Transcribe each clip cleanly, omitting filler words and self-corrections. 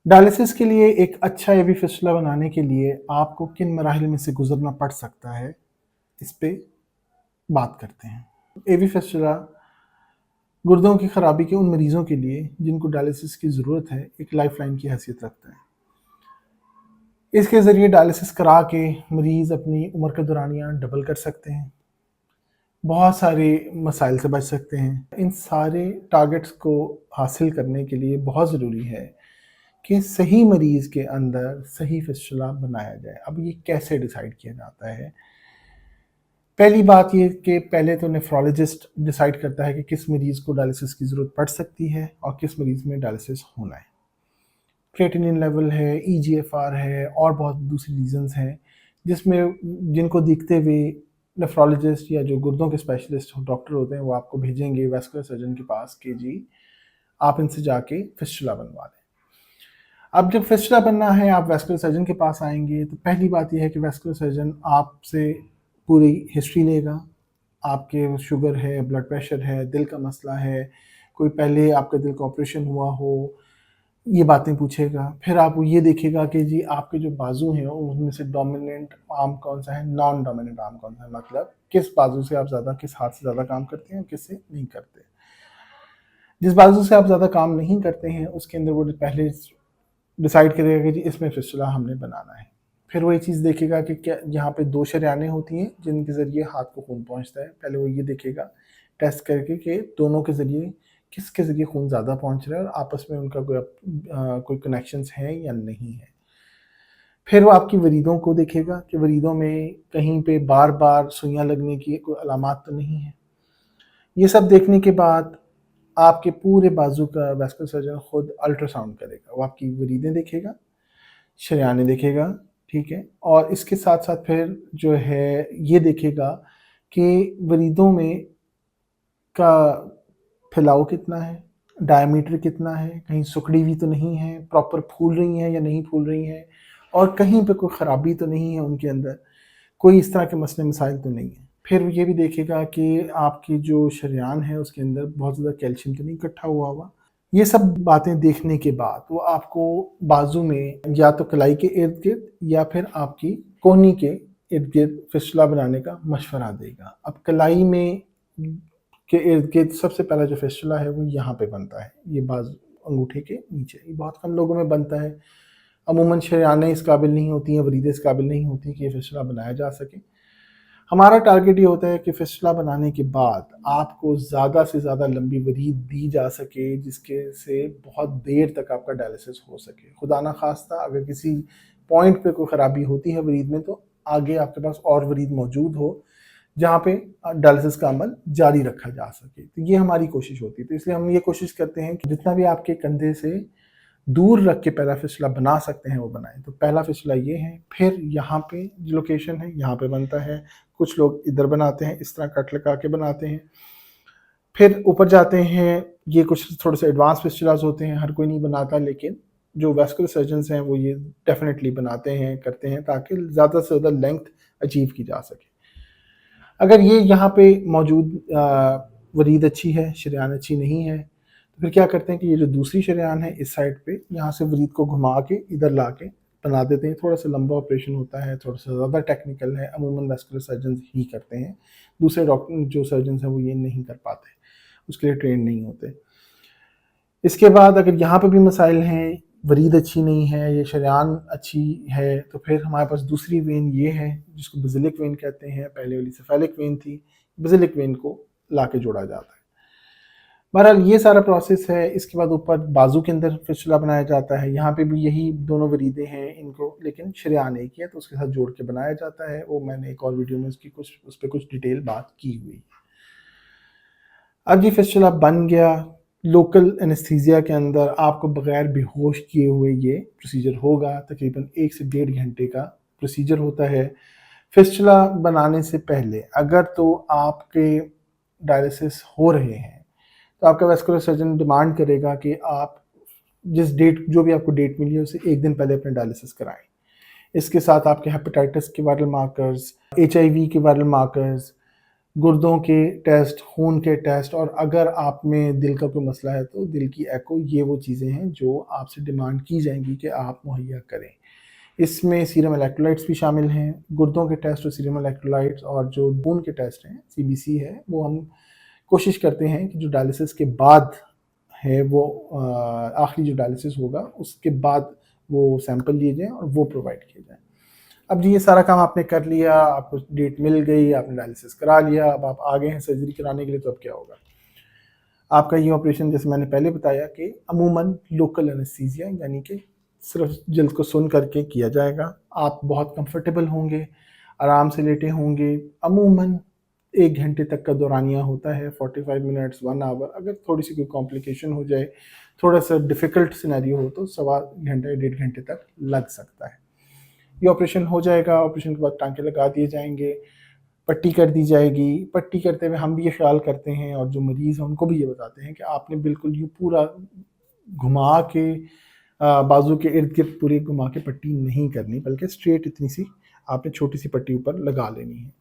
Dialysis के लिए एक अच्छा एवी फिस्टुला बनाने के लिए आपको किन मराहिल में से गुजरना पड़ सकता है, इस पे बात करते हैं। एवी फिस्टुला गुर्दों की खराबी के उन मरीजों के लिए जिनको डायलिसिस की ज़रूरत है, एक लाइफलाइन की हैसियत रखता है। इसके ज़रिए डायलिसिस करा के मरीज़ अपनी उम्र का दौरानिया डबल कर सकते हैं, बहुत सारे मसाइल से बच सकते हैं। इन सारे टारगेट्स को हासिल करने के लिए बहुत ज़रूरी है कि सही मरीज़ के अंदर सही फिस्टुला बनाया जाए। अब ये कैसे डिसाइड किया जाता है? पहली बात ये कि पहले तो नेफ्रोलॉजिस्ट डिसाइड करता है कि किस मरीज़ को डायलिसिस की ज़रूरत पड़ सकती है और किस मरीज़ में डायलिसिस होना है। क्रिएटिनिन लेवल है, ईजीएफआर है और बहुत दूसरी रीजंस हैं जिसमें जिनको देखते हुए नेफ्रोलॉजिस्ट या जो गुर्दों के स्पेशलिस्ट डॉक्टर होते हैं वो आपको भेजेंगे वैस्कुलर सर्जन के पास कि जी आप इनसे जाके फिस्टुला बनवा लें। अब जब फिस्टुला बनना है आप वैस्कुलर सर्जन के पास आएंगे तो पहली बात यह है कि वैस्कुलर सर्जन आपसे पूरी हिस्ट्री लेगा। आपके शुगर है, ब्लड प्रेशर है, दिल का मसला है, कोई पहले आपका दिल का ऑपरेशन हुआ हो, ये बातें पूछेगा। फिर आप ये देखेगा कि जी आपके जो बाजू हैं उनमें से डोमिनेंट आर्म कौन सा है, नॉन डोमिनेंट आर्म कौन सा है, मतलब किस बाजू से आप ज़्यादा, किस हाथ से ज़्यादा काम करते हैं, किससे नहीं करते। जिस बाजू से आप ज़्यादा काम नहीं करते हैं उसके अंदर वो पहले डिसाइड करेगा कि जी इसमें फिस्टुला हमने बनाना है। फिर वो ये चीज़ देखेगा कि क्या यहाँ पे 2 शरेयानें होती हैं जिनके ज़रिए हाथ को खून पहुँचता है। पहले वो ये देखेगा टेस्ट करके कि दोनों के ज़रिए किसके ज़रिए खून ज़्यादा पहुँच रहा है और आपस में उनका कोई कनेक्शंस हैं या नहीं है। फिर वो आपकी वरीदों को देखेगा कि वरीदों में कहीं पे बार-बार सुइयाँ लगने की कोई अलामात तो नहीं है। ये सब देखने के बाद आपके पूरे बाजू का वैस्कुलर सर्जन खुद अल्ट्रासाउंड करेगा। वो आपकी वरीदें देखेगा, शरेयानें देखेगा, ठीक है? और इसके साथ-साथ फिर जो है ये देखेगा कि वरीदों में का फैलाव कितना है, डायमीटर कितना है, कहीं सिकुड़ी हुई तो नहीं है, प्रॉपर फूल रही हैं या नहीं फूल रही हैं और कहीं पे कोई ख़राबी तो नहीं है उनके अंदर, कोई इस तरह के मसले मसाइल तो नहीं है। फिर ये भी देखेगा कि आपकी जो शरेयान है उसके अंदर बहुत ज़्यादा कैल्शियम तो नहीं इकट्ठा हुआ। ये सब बातें देखने के बाद वो आपको बाजू में या तो कलाई के इर्द-गिर्द या फिर आपकी कोहनी के इर्द-गिर्द फिस्टुला बनाने का मशवरा देगा। अब कलाई में के इर्द-गिर्द सबसे पहला जो फिस्टुला है वो यहाँ पे बनता है, ये बाजू अंगूठे के नीचे। ये बहुत कम लोगों में बनता है। अमूमन शरेयानें इस काबिल नहीं होती हैं, वरीदें इस काबिल नहीं होती कि ये फिस्टुला बनाया जा सके। हमारा टारगेट ये होता है कि फिस्टुला बनाने के बाद आपको ज़्यादा से ज़्यादा लंबी वरीद दी जा सके जिसके से बहुत देर तक आपका डायलिसिस हो सके। खुदा ना खास्ता अगर किसी पॉइंट पे कोई ख़राबी होती है वरीद में तो आगे आपके पास और वरीद मौजूद हो जहाँ पे डायलिसिस का अमल जारी रखा जा सके। तो ये हमारी कोशिश होती है। तो इसलिए हम ये कोशिश करते हैं कि जितना भी आपके कंधे से दूर रख के पहला फिस्टुला बना सकते हैं वो बनाएं। तो पहला फिस्टुला ये है, फिर यहाँ पे जो लोकेशन है यहाँ पे बनता है, कुछ लोग इधर बनाते हैं, इस तरह कट लगा के बनाते हैं। फिर ऊपर जाते हैं, ये कुछ थोड़े से एडवांस फिस्टुलाज होते हैं, हर कोई नहीं बनाता लेकिन जो वैस्कुलर सर्जन्स हैं वो ये डेफिनेटली बनाते हैं, करते हैं ताकि ज़्यादा से ज़्यादा लेंथ अचीव की जा सके। अगर ये यहाँ पे मौजूद वरीद अच्छी है, शरेयान अच्छी नहीं है, तो फिर क्या करते हैं कि ये जो दूसरी शरेयान है इस साइड पे यहाँ से वरीद को घुमा के इधर ला के बना देते हैं। थोड़ा सा लंबा ऑपरेशन होता है, थोड़ा सा ज़्यादा टेक्निकल है, अमूमन वैस्कुलर सर्जन ही करते हैं। दूसरे डॉक्टर जो सर्जन हैं वो ये नहीं कर पाते, उसके लिए ट्रेन नहीं होते। इसके बाद अगर यहाँ पे भी मसाइल हैं, वरीद अच्छी नहीं है, ये शरेयान अच्छी है, तो फिर हमारे पास दूसरी वेन ये है जिसको बेसिलिक वेन कहते हैं। पहले वाली सेफेलिक वेन थी, बेसिलिक वेन को ला के जोड़ा जाता है। बहरहाल ये सारा प्रोसेस है। इसके बाद ऊपर बाजू के अंदर फिस्टुला बनाया जाता है। यहाँ पे भी यही दोनों वरीदें हैं इनको, लेकिन शरेयान एक ही है तो उसके साथ जोड़ के बनाया जाता है। वो मैंने एक और वीडियो में उसकी उस पर कुछ डिटेल बात की हुई है। अब ये फिस्टुला बन गया, लोकल एनेस्थीसिया के अंदर आपको बगैर बेहोश किए हुए ये प्रोसीजर होगा। तकरीबन 1 से 1.5 घंटे का प्रोसीजर होता है। फिस्टुला बनाने से पहले अगर तो आपके डायलिसिस हो रहे हैं तो आपका वैस्कुलर सर्जन डिमांड करेगा कि आप जिस डेट, जो भी आपको डेट मिली है उससे 1 दिन पहले अपने डायलिसिस कराएं। इसके साथ आपके हेपेटाइटिस के वायरल मार्कर्स, HIV के वायरल मार्कर्स, गुर्दों के टेस्ट, खून के टेस्ट, और अगर आप में दिल का कोई मसला है तो दिल की एको, ये वो चीज़ें हैं जो आपसे डिमांड की जाएंगी कि आप मुहैया करें। इसमें सीरम इलेक्ट्रोलाइट्स भी शामिल हैं। गुर्दों के टेस्ट और सीरम इलेक्ट्रोलाइट्स और जो खून के टेस्ट हैं, सीबीसी है, वो हम कोशिश करते हैं कि जो डायलिसिस के बाद है वो आखिरी जो डायलिसिस होगा उसके बाद वो सैंपल लिए जाएँ और वो प्रोवाइड किए जाएँ। अब जी ये सारा काम आपने कर लिया, आपको डेट मिल गई, आपने डायलिसिस करा लिया, अब आप आ गए हैं सर्जरी कराने के लिए, तो अब क्या होगा? आपका ये ऑपरेशन, जैसे मैंने पहले बताया कि अमूमन लोकल एनेस्थीसिया यानी कि सिर्फ जल्द को सुन करके किया जाएगा। आप बहुत कंफर्टेबल होंगे, आराम से लेटे होंगे। अमूमन 1 घंटे तक का दौरानिया होता है, 45 मिनट्स, 1 आवर। अगर थोड़ी सी कोई कॉम्प्लिकेशन हो जाए, थोड़ा सा डिफ़िकल्ट सिनेरियो हो तो सवा घंटे, 1.5 घंटे तक लग सकता है। ये ऑपरेशन हो जाएगा, ऑपरेशन के बाद टाँके लगा दिए जाएंगे, पट्टी कर दी जाएगी। पट्टी करते हुए हम भी ये ख्याल करते हैं और जो मरीज़ हैं उनको भी ये बताते हैं कि आपने बिल्कुल यूँ पूरा घुमा के बाजू के इर्द गिर्द पूरी घुमा के पट्टी नहीं करनी, बल्कि स्ट्रेट इतनी सी आपने छोटी सी पट्टी ऊपर लगा लेनी है।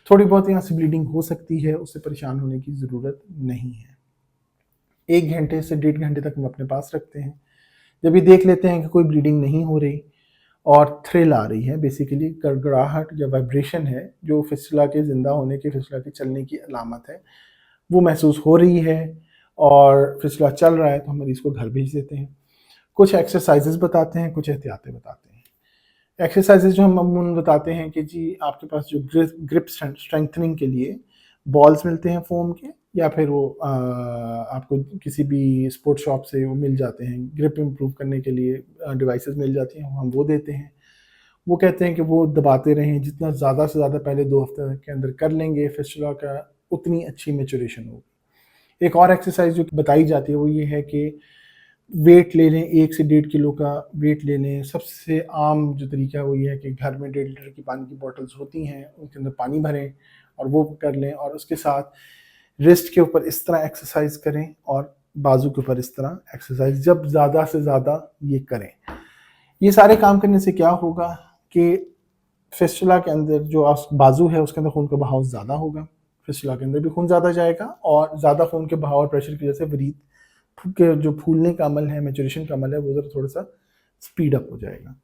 थोड़ी बहुत यहाँ से ब्लीडिंग हो सकती है, उससे परेशान होने की ज़रूरत नहीं है। 1 घंटे से 1.5 घंटे तक हम अपने पास रखते हैं। जब ये देख लेते हैं कि कोई ब्लीडिंग नहीं हो रही और थ्रिल आ रही है, बेसिकली गड़गड़ाहट या वाइब्रेशन है जो फिस्टुला के ज़िंदा होने की, फिस्टुला के चलने की अलामत है, वो महसूस हो रही है और फिस्टुला चल रहा है, तो हम मरीज़ को घर भेज देते हैं। कुछ एक्सरसाइजेज़ बताते हैं, कुछ एहतियातें बताते हैं। एक्सरसाइजेज़ जो हम अमूमन बताते हैं कि जी आपके पास जो ग्रिप स्ट्रेंथनिंग के लिए बॉल्स मिलते हैं फ़ोम के, या फिर वो आपको किसी भी स्पोर्ट्स शॉप से वो मिल जाते हैं। ग्रिप इम्प्रूव करने के लिए डिवाइसेस मिल जाती हैं, हम वो देते हैं। वो कहते हैं कि वो दबाते रहें, जितना ज़्यादा से ज़्यादा पहले 2 हफ्ते के अंदर कर लेंगे फिस्टुला का, उतनी अच्छी मैच्योरेशन होगी। एक और एक्सरसाइज जो बताई जाती है वो ये है कि वेट ले लें, 1 से 1.5 किलो का वेट ले लें। सबसे आम जो तरीका है वो ये है कि घर में 1.5 लीटर की पानी की बॉटल्स होती हैं, उनके अंदर पानी भरें और वो कर लें, और उसके साथ रिस्ट के ऊपर इस तरह एक्सरसाइज करें और बाजू के ऊपर इस तरह एक्सरसाइज, जब ज़्यादा से ज़्यादा ये करें। ये सारे काम करने से क्या होगा कि फिस्टुला के अंदर जो बाजू है उसके अंदर खून का बहाव ज़्यादा होगा, फिस्टुला के अंदर भी खून ज़्यादा जाएगा, और ज़्यादा खून के बहाव और प्रेशर की वजह से वरीद के जो फूलने का अमल है, मैच्योरेशन का अमल है, वो ज़रा थोड़ा सा स्पीड अप हो जाएगा।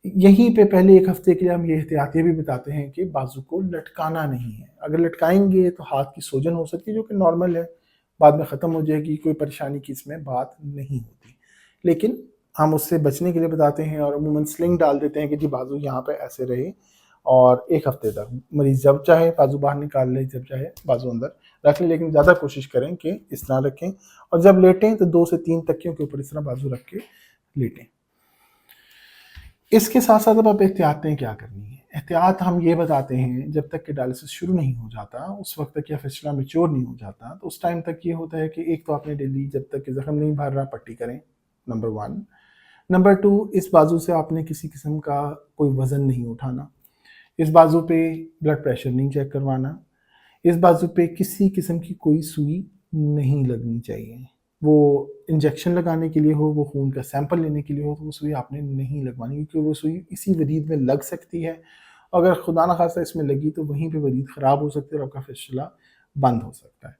यहीं पे पहले 1 हफ्ते के लिए हम ये एहतियातें भी बताते हैं कि बाजू को लटकाना नहीं है। अगर लटकाएंगे तो हाथ की सूजन हो सकती है, जो कि नॉर्मल है, बाद में ख़त्म हो जाएगी, कोई परेशानी की इसमें बात नहीं होती। लेकिन हम उससे बचने के लिए बताते हैं और अमूमन स्लिंग डाल देते हैं कि जी बाजू यहाँ पे ऐसे रहे, और 1 हफ्ते तक मरीज़ जब चाहे बाजू बाहर निकाल ले, जब चाहे बाजू अंदर रख लें, लेकिन ज़्यादा कोशिश करें कि इस तरह रखें, और जब लेटें तो 2 से 3 तकियों के ऊपर इस तरह बाजू रख के लेटें। इसके साथ साथ अब आप एहतियातें क्या करनी है? एहतियात हम ये बताते हैं, जब तक कि डायलिसिस शुरू नहीं हो जाता, उस वक्त तक या फिस्टुला मैच्योर नहीं हो जाता, तो उस टाइम तक ये होता है कि एक तो आपने डेली, जब तक कि ज़ख्म नहीं भर रहा, पट्टी करें, नंबर 1। नंबर 2, इस बाजू से आपने किसी किस्म का कोई वज़न नहीं उठाना। इस बाजू पे ब्लड प्रेशर नहीं चेक करवाना। इस बाजू पे किसी किस्म की कोई सुई नहीं लगनी चाहिए। वो इंजेक्शन लगाने के लिए हो, वो खून का सैंपल लेने के लिए हो, तो वो सुई आपने नहीं लगवानी, क्योंकि वो सुई इसी वरीद में लग सकती है। अगर खुदा न खास्ता इसमें लगी तो वहीं पे वरीद ख़राब हो सकती है और आपका फिस्टुला बंद हो सकता है।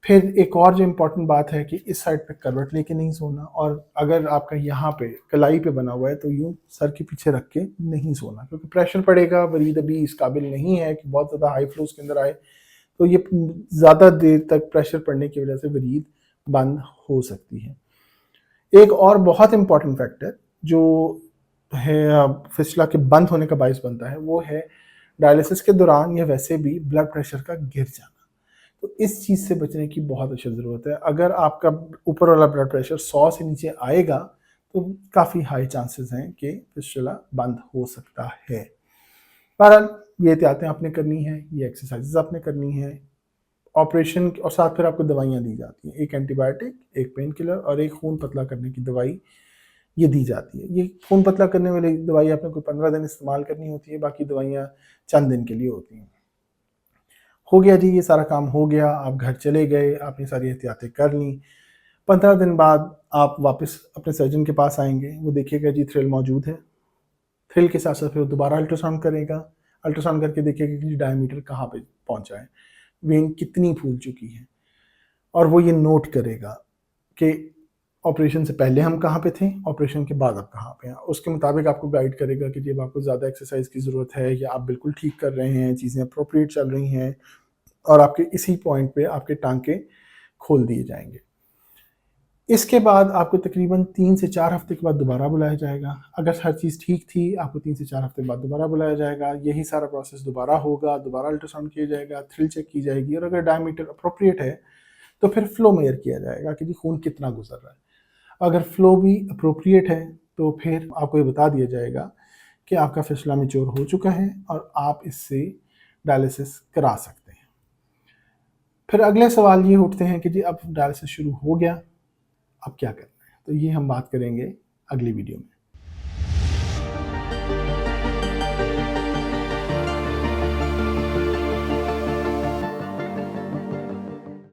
फिर एक और जो इम्पोर्टेंट बात है कि इस साइड पे करवट लेके नहीं सोना, और अगर आपका यहाँ पे कलाई पे बना हुआ है तो यूँ सर के पीछे रख के नहीं सोना, क्योंकि प्रेशर पड़ेगा, वरीद अभी इस काबिल नहीं है कि बहुत ज़्यादा हाई फ्लो उसके अंदर आए, तो ये ज़्यादा देर तक प्रेशर पड़ने की वजह से वरीद बंद हो सकती है। एक और बहुत इंपॉर्टेंट फैक्टर जो है फिस्टुला के बंद होने का बायस बनता है, वो है डायलिसिस के दौरान या वैसे भी ब्लड प्रेशर का गिर जाना। तो इस चीज़ से बचने की बहुत अच्छी ज़रूरत है। अगर आपका ऊपर वाला ब्लड प्रेशर 100 से नीचे आएगा तो काफ़ी हाई चांसेस हैं कि फिस्टुला बंद हो सकता है। बहरहाल ये एहतियातें आपने करनी है, ये एक्सरसाइजेज आपने करनी है। ऑपरेशन और साथ फिर आपको दवाइयाँ दी जाती हैं, एक एंटीबायोटिक, एक पेन किलर और एक खून पतला करने की दवाई ये दी जाती है। ये खून पतला करने वाली दवाई आपने कोई 15 दिन इस्तेमाल करनी होती है, बाकी दवाइयाँ चंद दिन के लिए होती हैं। हो गया जी, ये सारा काम हो गया, आप घर चले गए, आपने सारी एहतियातें कर लीं। 15 दिन बाद आप वापस अपने सर्जन के पास आएँगे, वो देखेगा जी थ्रिल मौजूद है। थ्रिल के साथ साथ फिर दोबारा अल्ट्रासाउंड करेगा, अल्ट्रासाउंड करके देखेगा कि डायमीटर कहाँ पे पहुँचा है। वेन कितनी फूल चुकी है, और वो ये नोट करेगा कि ऑपरेशन से पहले हम कहाँ पे थे, ऑपरेशन के बाद आप कहाँ पे हैं। उसके मुताबिक आपको गाइड करेगा कि जब आपको ज़्यादा एक्सरसाइज की ज़रूरत है या आप बिल्कुल ठीक कर रहे हैं, चीज़ें अप्रोप्रिएट चल रही हैं, और आपके इसी पॉइंट पे आपके टांके खोल दिए जाएंगे। इसके बाद आपको तकरीबन 3 से 4 हफ्ते के बाद दोबारा बुलाया जाएगा। अगर हर चीज़ ठीक थी, आपको 3 से 4 हफ्ते बाद दोबारा बुलाया जाएगा। यही सारा प्रोसेस दोबारा होगा, दोबारा अल्ट्रासाउंड किया जाएगा, थ्रिल चेक की जाएगी, और अगर डायमीटर अप्रोप्रिएट है तो फिर फ्लो मेजर किया जाएगा कि जी खून कितना गुजर रहा है। अगर फ्लो भी अप्रोप्रिएट है तो फिर आपको ये बता दिया जाएगा कि आपका फिस्टुला मैच्योर हो चुका है और आप इससे डायलिसिस करा सकते हैं। फिर अगले सवाल ये उठते हैं कि जी अब डायलिसिस शुरू हो गया, अब क्या करना है? तो ये हम बात करेंगे अगली वीडियो में।